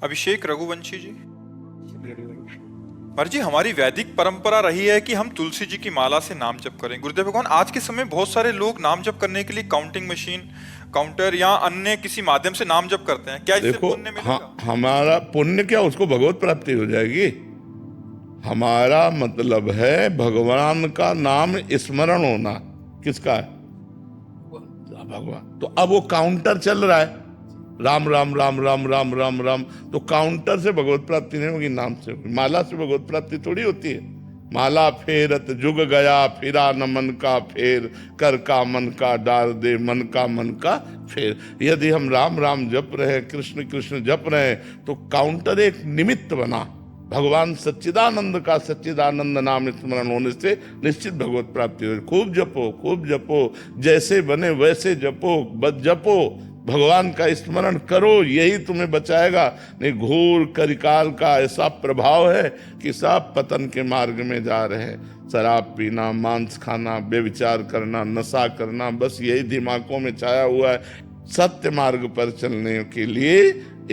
अभिषेक रघुवंशी जी। पर जी हमारी वैदिक परंपरा रही है कि हम तुलसी जी की माला से नाम जप करें। गुरुदेव भगवान, आज के समय बहुत सारे लोग नाम जप करने के लिए काउंटिंग मशीन, काउंटर या अन्य किसी माध्यम से नाम जप करते हैं। क्या इससे देखो, पुण्य मिलेगा? हमारा पुण्य क्या, उसको भगवत प्राप्ति हो जाएगी। हमारा मतलब है भगवान का नाम स्मरण होना। किसका है? भगवान। तो अब वो काउंटर चल रहा है, राम राम राम राम राम राम राम। तो काउंटर से भगवत प्राप्ति नहीं होगी, नाम से होगी। माला से भगवत प्राप्ति थोड़ी होती है। माला फेरत जुग गया, फिरा न मन का फेर, कर का मन का डाल दे, मन का फेर। यदि हम राम राम जप रहे हैं, कृष्ण कृष्ण जप रहे हैं, तो काउंटर एक निमित्त बना। भगवान सच्चिदानंद का सच्चिदानंद नाम स्मरण होने से निश्चित भगवत प्राप्ति हो। खूब जपो, खूब जपो, जैसे बने वैसे जपो, बस जपो, भगवान का स्मरण करो, यही तुम्हें बचाएगा। नहीं, घोर कलिकाल का ऐसा प्रभाव है कि सब पतन के मार्ग में जा रहे हैं। शराब पीना, मांस खाना, व्यभिचार करना, नशा करना, बस यही दिमागों में छाया हुआ है। सत्य मार्ग पर चलने के लिए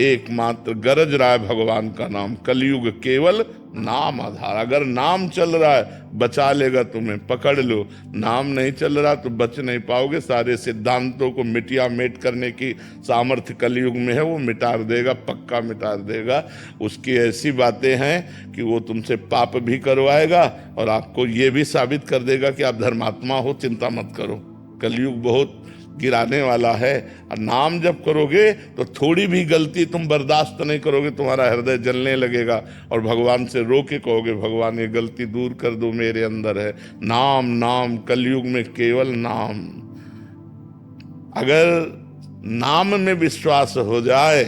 एकमात्र गरज रहा है भगवान का नाम। कलयुग केवल नाम आधार। अगर नाम चल रहा है बचा लेगा तुम्हें, पकड़ लो। नाम नहीं चल रहा तो बच नहीं पाओगे। सारे सिद्धांतों को मिटिया मेट करने की सामर्थ्य कलयुग में है, वो मिटा देगा, पक्का मिटा देगा। उसकी ऐसी बातें हैं कि वो तुमसे पाप भी करवाएगा और आपको ये भी साबित कर देगा कि आप धर्मात्मा हो, चिंता मत करो। कलयुग बहुत गिराने वाला है। और नाम जब करोगे तो थोड़ी भी गलती तुम बर्दाश्त नहीं करोगे, तुम्हारा हृदय जलने लगेगा और भगवान से रो के कहोगे, भगवान ये गलती दूर कर दो, मेरे अंदर है। नाम नाम, कलयुग में केवल नाम। अगर नाम में विश्वास हो जाए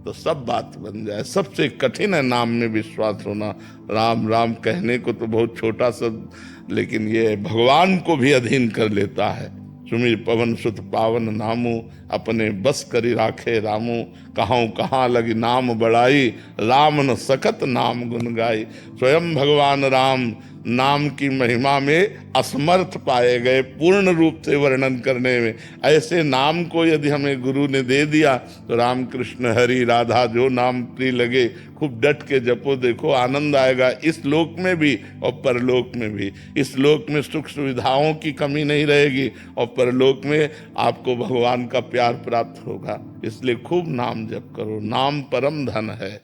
तो सब बात बन जाए। सबसे कठिन है नाम में विश्वास होना। राम राम कहने को तो बहुत छोटा शब्द, लेकिन ये भगवान को भी अधीन कर लेता है। सुमिर पवन सुत पावन नामू, अपने बस करी राखे रामू। कहाँ कहाँ लगी नाम बड़ाई, राम न सकत नाम गुन गाई। स्वयं भगवान राम नाम की महिमा में असमर्थ पाए गए पूर्ण रूप से वर्णन करने में। ऐसे नाम को यदि हमें गुरु ने दे दिया तो राम कृष्ण हरि राधा जो नाम प्रिय लगे, खूब डट के जपो, देखो आनंद आएगा, इस लोक में भी और परलोक में भी। इस लोक में सुख सुविधाओं की कमी नहीं रहेगी और परलोक में आपको भगवान का प्यार प्राप्त होगा। इसलिए खूब नाम जप करो, नाम परम धन है।